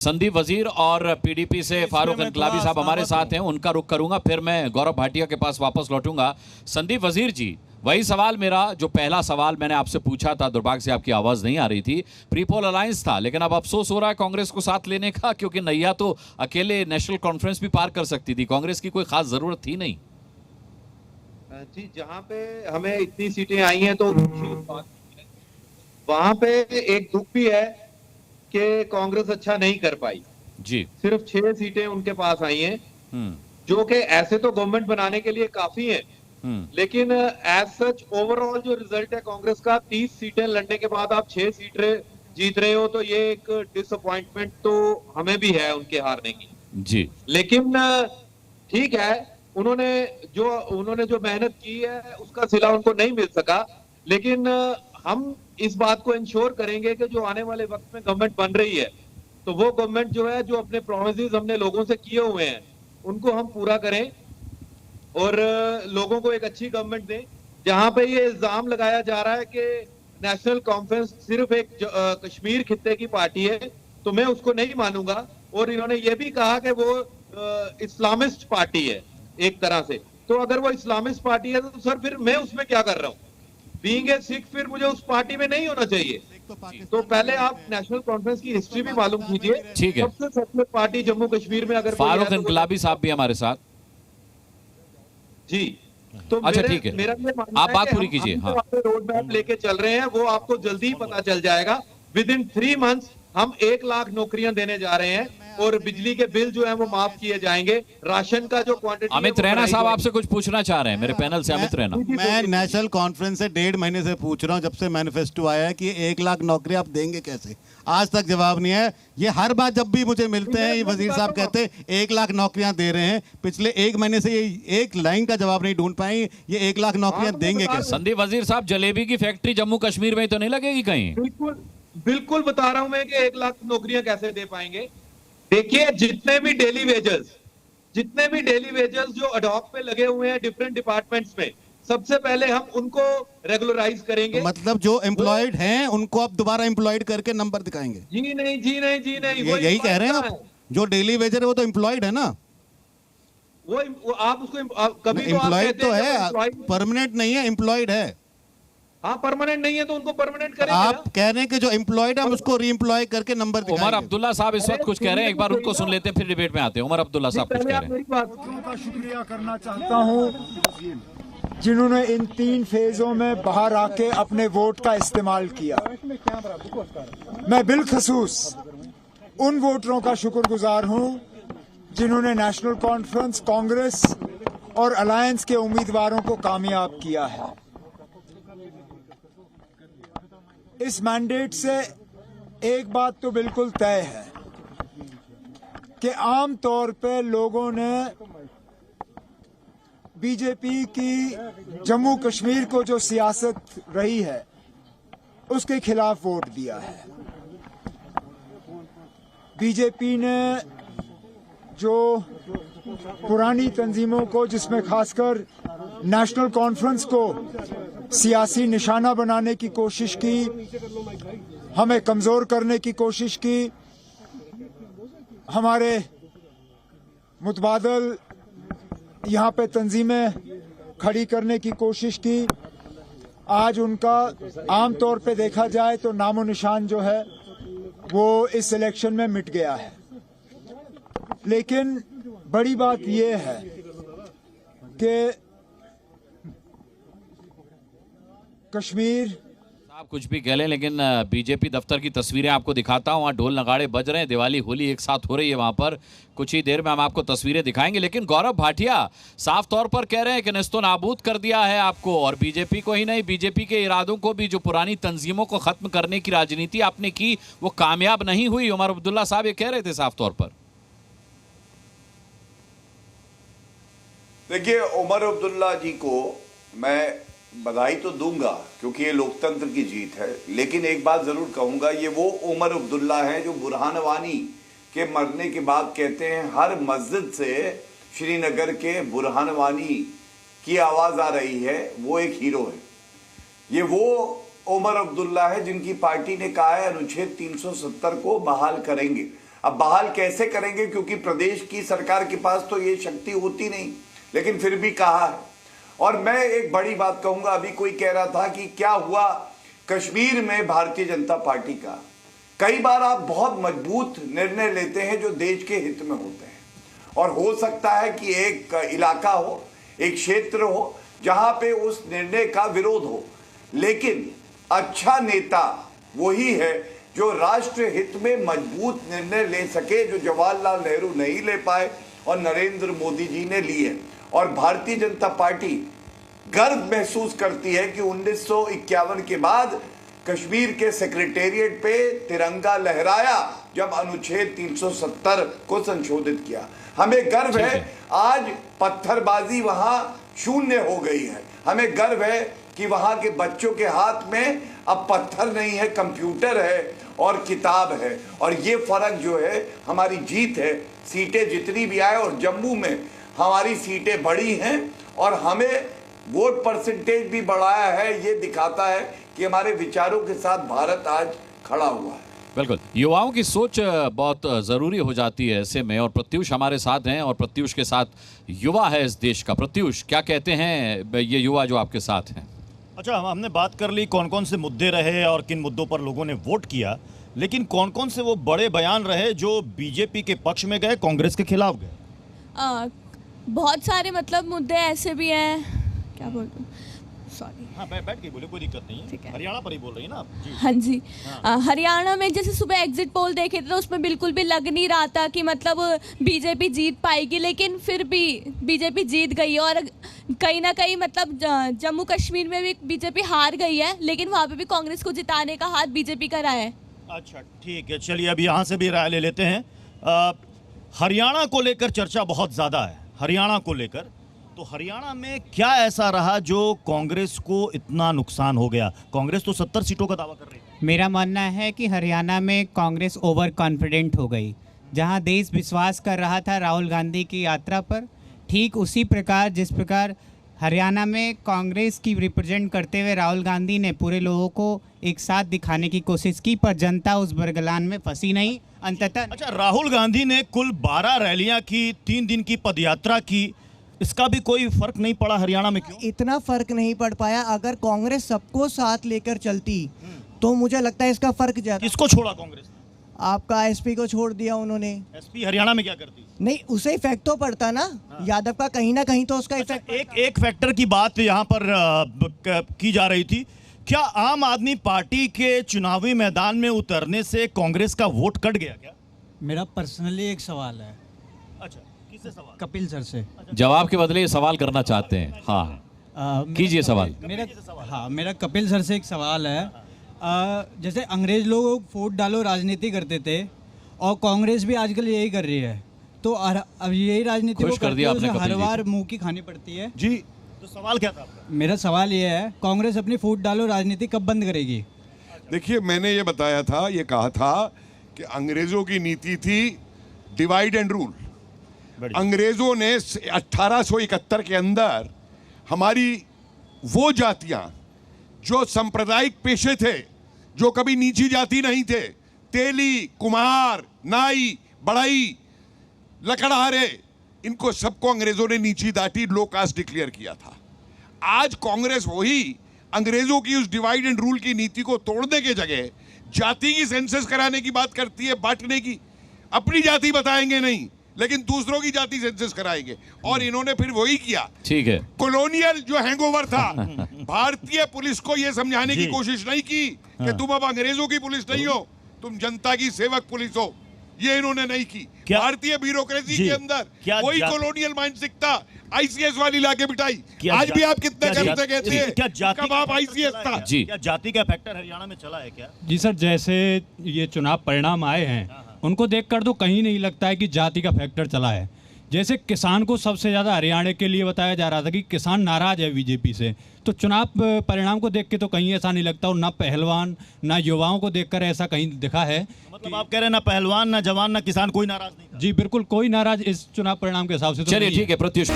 संदीप वजीर और पीडीपी से फारूक इनकलाबी साहब हमारे साथ हैं, उनका रुख करूंगा, फिर मैं गौरव भाटिया के पास वापस लौटूंगा। संदीप वजीर जी, वही सवाल मेरा जो पहला सवाल मैंने आपसे पूछा था, दुर्भाग्य से आपकी आवाज नहीं आ रही थी। प्रीपोल अलायंस था, लेकिन अब अफसोस हो रहा है कांग्रेस को साथ लेने का, क्योंकि नैया तो अकेले नेशनल कॉन्फ्रेंस भी पार कर सकती थी, कांग्रेस की कोई खास जरूरत थी नहीं। जी, जहां पे हमें इतनी सीटें आई हैं तो वहां पे एक दुख भी है कि कांग्रेस अच्छा नहीं कर पाई जी। सिर्फ 6 सीटें उनके पास आई हैं, जो कि ऐसे तो गवर्नमेंट बनाने के लिए काफी है, लेकिन एज सच ओवरऑल जो रिजल्ट है कांग्रेस का, 30 सीटें लड़ने के बाद आप 6 सीटें जीत रहे हो, तो ये एक डिसअपॉइंटमेंट तो हमें भी है उनके हारने की जी। लेकिन ठीक है, उन्होंने जो मेहनत की है उसका सिला उनको नहीं मिल सका, लेकिन हम इस बात को इंश्योर करेंगे कि जो आने वाले वक्त में गवर्नमेंट बन रही है तो वो गवर्नमेंट जो है, जो अपने प्रोमिसेस हमने लोगों से किए हुए हैं उनको हम पूरा करें और लोगों को एक अच्छी गवर्नमेंट दें। जहां पे ये इल्जाम लगाया जा रहा है कि नेशनल कॉन्फ्रेंस सिर्फ एक कश्मीर खित्ते की पार्टी है, तो मैं उसको नहीं मानूंगा। और इन्होंने ये भी कहा कि वो इस्लामिस्ट पार्टी है एक तरह से, तो अगर वो इस्लामिस्ट पार्टी है तो सर फिर मैं उसमें क्या कर रहा हूँ? बीइंग ए सिख फिर मुझे उस पार्टी में नहीं होना चाहिए। तो पहले आप नेशनल कॉन्फ्रेंस की हिस्ट्री भी मालूम कीजिए। ठीक है। सबसे सेक्युलर पार्टी जम्मू कश्मीर में अगर फारूक इनकलाबी साहब भी हमारे साथ। जी, तो अच्छा ठीक है, मेरा ये मानना आप बात पूरी कीजिए। हाँ, रोड मैप लेके चल रहे हैं, वो आपको जल्दी ही पता चल जाएगा। विद इन 3 मंथ्स हम 1 लाख नौकरियां देने जा रहे हैं और बिजली के बिल जो है वो माफ किए जाएंगे। राशन का जो क्वांटिटी, अमित रैना साहब आपसे कुछ पूछना चाह रहे हैं मेरे पैनल से। अमित रैना, मैं नेशनल कॉन्फ्रेंस से 1.5 महीने से पूछ रहा हूं, जब से मैनिफेस्टो आया है कि 1 लाख नौकरी आप देंगे कैसे, आज तक जवाब नहीं है। ये हर बार जब भी मुझे मिलते हैं ये वजीर साहब कहते हैं 1 लाख नौकरियां दे रहे हैं, पिछले 1 महीने से ये एक लाइन का जवाब नहीं ढूंढ पाए, ये 1 लाख नौकरियां देंगे कैसे? संदीप वजीर साहब, जलेबी की फैक्ट्री जम्मू कश्मीर में तो नहीं लगेगी कहीं? बिल्कुल बता रहा हूं मैं कि 1 लाख नौकरियां कैसे दे पाएंगे। देखिए, जितने भी डेली वेजेस जो अडॉक पे लगे हुए हैं डिफरेंट डिपार्टमेंट्स में, सबसे पहले हम उनको रेगुलराइज करेंगे। मतलब जो एम्प्लॉयड हैं उनको आप दोबारा एम्प्लॉयड करके नंबर दिखाएंगे? जी नहीं, यही कह रहे हैं आप? जो डेली वेजर है वो तो एम्प्लॉयड है ना? वो आप उसको कभी एम्प्लॉयड तो है, परमानेंट नहीं है, एम्प्लॉयड है। हाँ, परमानेंट नहीं है तो उनको परमानेंट करेंगे। आप कह रहे हैं कि जो एम्प्लॉयड है हम उसको रीएम्प्लॉय करके नंबर दिखाएंगे। उमर अब्दुल्ला साहब इस वक्त कुछ कह रहे हैं, एक बार उनको सुन लेते हैं फिर डिबेट में आते हैं। उमर अब्दुल्ला साहब कुछ कह रहे हैं। का शुक्रिया करना चाहता हूं जिन्होंने इन 3 फेजों में बाहर आके अपने वोट का इस्तेमाल किया। मैं बिलखसूस उन वोटरों का शुक्रगुजार हूं जिन्होंने नेशनल कॉन्फ्रेंस, कांग्रेस और अलायंस के उम्मीदवारों को कामयाब किया है। इस मैंडेट से एक बात तो बिल्कुल तय है कि आम तौर पे लोगों ने बीजेपी की जम्मू कश्मीर को जो सियासत रही है उसके खिलाफ वोट दिया है। बीजेपी ने जो पुरानी तंजीमों को, जिसमें खासकर नेशनल कॉन्फ्रेंस को सियासी निशाना बनाने की कोशिश की, हमें कमजोर करने की कोशिश की, हमारे मुतबादल यहाँ पे तंजीमें खड़ी करने की कोशिश की, आज उनका आम तौर पे देखा जाए तो नामो निशान जो है वो इस इलेक्शन में मिट गया है। लेकिन बड़ी बात यह है कि कश्मीर, आप कुछ भी कह लें, लेकिन बीजेपी दफ्तर की तस्वीरें आपको दिखाता हूं। वहाँ ढोल नगाड़े बज रहे हैं, दिवाली होली एक साथ हो रही है वहां पर। कुछ ही देर में हम आपको तस्वीरें दिखाएंगे, लेकिन गौरव भाटिया साफ तौर पर कह रहे हैं कि नेस्तो नाबूद कर दिया है आपको, और बीजेपी को ही नहीं, बीजेपी के इरादों को भी, जो पुरानी तंजीमों को खत्म करने की राजनीति आपने की वो कामयाब नहीं हुई। उमर अब्दुल्ला साहब ये कह रहे थे साफ तौर पर। देखिए, उमर अब्दुल्ला जी को मैं बधाई तो दूंगा क्योंकि ये लोकतंत्र की जीत है, लेकिन एक बात जरूर कहूंगा, ये वो उमर अब्दुल्ला है जो बुरहान वानी के मरने के बाद कहते हैं हर मस्जिद से श्रीनगर के बुरहान वानी की आवाज आ रही है, वो एक हीरो है। ये वो उमर अब्दुल्ला है जिनकी पार्टी ने कहा है अनुच्छेद 370 को बहाल करेंगे। अब बहाल कैसे करेंगे, क्योंकि प्रदेश की सरकार के पास तो ये शक्ति होती नहीं, लेकिन फिर भी कहा है। और मैं एक बड़ी बात कहूंगा, अभी कोई कह रहा था कि क्या हुआ कश्मीर में भारतीय जनता पार्टी का। कई बार आप बहुत मजबूत निर्णय लेते हैं जो देश के हित में होते हैं, और हो सकता है कि एक इलाका हो, एक क्षेत्र हो जहां पे उस निर्णय का विरोध हो, लेकिन अच्छा नेता वही है जो राष्ट्र हित में मजबूत निर्णय ले सके, जो जवाहरलाल नेहरू नहीं ले पाए और नरेंद्र मोदी जी ने लिए। और भारतीय जनता पार्टी गर्व महसूस करती है कि 1951 के बाद कश्मीर के सेक्रेटेरिएट पे तिरंगा लहराया जब अनुच्छेद 370 को संशोधित किया। हमें गर्व है आज पत्थरबाजी वहां शून्य हो गई है। हमें गर्व है कि वहां के बच्चों के हाथ में अब पत्थर नहीं है, कंप्यूटर है और किताब है। और ये फर्क जो है हमारी जीत है। सीटें जितनी भी आए, और जम्मू में हमारी सीटें बढ़ी हैं और हमें वोट परसेंटेज भी बढ़ाया है। ये दिखाता है कि हमारे विचारों के साथ भारत आज खड़ा हुआ है। बिल्कुल, युवाओं की सोच बहुत ज़रूरी हो जाती है ऐसे में, और प्रत्युष हमारे साथ हैं और प्रत्युष के साथ युवा है इस देश का। प्रत्युष, क्या कहते हैं ये युवा जो आपके साथ हैं? अच्छा, हमने बात कर ली कौन कौन से मुद्दे रहे और किन मुद्दों पर लोगों ने वोट किया, लेकिन कौन कौन से वो बड़े बयान रहे जो बीजेपी के पक्ष में गए, कांग्रेस के खिलाफ गए? बहुत सारे मतलब मुद्दे ऐसे भी हैं, क्या बोल दूं, सॉरी। हाँ, बैठ के बोले, कोई दिक्कत नहीं है। हरियाणा पर ही बोल रही है ना आप? जी। हाँ जी। हरियाणा में जैसे सुबह एग्जिट पोल देखे थे तो उसमें बिल्कुल भी लग नहीं रहा था कि मतलब बीजेपी जीत पाएगी, लेकिन फिर भी बीजेपी जीत गई है। और कहीं ना कहीं मतलब जम्मू कश्मीर में भी बीजेपी हार गई है, लेकिन वहाँ पे भी कांग्रेस को जिताने का हाथ बीजेपी का रहा है। अच्छा, ठीक है, चलिए अब यहाँ से भी राय ले लेते हैं। हरियाणा को लेकर चर्चा बहुत ज़्यादा है। हरियाणा को लेकर, तो हरियाणा में क्या ऐसा रहा जो कांग्रेस को इतना नुकसान हो गया? कांग्रेस तो 70 सीटों का दावा कर रही है। मेरा मानना है कि हरियाणा में कांग्रेस ओवर कॉन्फिडेंट हो गई। जहां देश विश्वास कर रहा था राहुल गांधी की यात्रा पर, ठीक उसी प्रकार जिस प्रकार हरियाणा में कांग्रेस की रिप्रेजेंट करते हुए राहुल गांधी ने पूरे लोगों को एक साथ दिखाने की कोशिश की, पर जनता उस बरगलान में फंसी नहीं अंततः। अच्छा, राहुल गांधी ने कुल 12 रैलियां की, 3 दिन की पदयात्रा की, इसका भी कोई फर्क नहीं पड़ा हरियाणा में? क्यों इतना फर्क नहीं पड़ पाया? अगर कांग्रेस सबको साथ लेकर चलती तो मुझे लगता है इसका फर्क ज्यादा। किसको छोड़ा कांग्रेस ने? आपका एसपी को छोड़ दिया उन्होंने। एसपी हरियाणा में क्या करती? नहीं, उसे इफेक्ट तो पड़ता ना। यादव का कहीं ना कहीं तो उसका इफेक्ट। एक फैक्टर की बात यहाँ पर की जा रही थी, क्या आम आदमी पार्टी के चुनावी मैदान में उतरने से कांग्रेस का वोट कट गया क्या? मेरा पर्सनली एक सवाल है। अच्छा, किससे सवाल? कपिल सर से। जवाब के बदले ये सवाल करना चाहते हैं। हाँ, कीजिए सवाल। मेरा कपिल सर से एक सवाल है। जैसे अंग्रेज लोग वोट डालो राजनीति करते थे, और कांग्रेस भी आजकल यही कर रही है, तो अब यही राजनीति खुश कर दिया आपने कपिल हर जी बार मुंह की खानी पड़ती है। जी, तो सवाल क्या था आपका? मेरा सवाल ये है, कांग्रेस अपनी वोट डालो राजनीति कब बंद करेगी? देखिए, मैंने ये बताया था, ये कहा था कि अंग्रेजों की नीति थी डिवाइड एंड रूल। अंग्रेजों ने 1871 के अंदर हमारी वो जातियां जो सांप्रदायिक पेशे थे, जो कभी नीची जाति नहीं थे, तेली, कुम्हार, नाई, बढ़ई, लकड़हारे, इनको सबको अंग्रेजों ने नीची जाति, लो कास्ट डिक्लेयर किया था। आज कांग्रेस वही अंग्रेजों की उस डिवाइड एंड रूल की नीति को तोड़ने के जगह जाति की सेंसस कराने की बात करती है, बांटने की। अपनी जाति बताएंगे नहीं, लेकिन दूसरों की जाति सेंसस कराएंगे। और इन्होंने फिर वही किया। ठीक है, कॉलोनियल जो हैंगओवर था, भारतीय पुलिस को यह समझाने की कोशिश नहीं की कि तुम अब अंग्रेजों की पुलिस नहीं हो, तुम जनता की सेवक पुलिस हो। ये इन्होंने नहीं की। भारतीय ब्यूरोक्रेसी के अंदर वही कॉलोनियल मानसिकता आईसीएस वाली लाके बिठाई। आज भी आप कितने करते कहते हैं कब आप आईसीएस था? जी, क्या जाति का फैक्टर हरियाणा में चला है क्या? जी सर, जैसे ये चुनाव परिणाम आए हैं उनको देखकर तो कहीं नहीं लगता है कि जाति का फैक्टर चला है। जैसे किसान को सबसे ज़्यादा हरियाणा के लिए बताया जा रहा था कि किसान नाराज है बीजेपी से, तो चुनाव परिणाम को देख के तो कहीं ऐसा नहीं लगता, और ना पहलवान ना युवाओं को देखकर ऐसा कहीं दिखा है। मतलब आप कह रहे हैं ना पहलवान ना जवान ना किसान, कोई नाराज नहीं था? जी बिल्कुल, कोई नाराज इस चुनाव परिणाम के हिसाब से तो चलिए ठीक है प्रत्युष।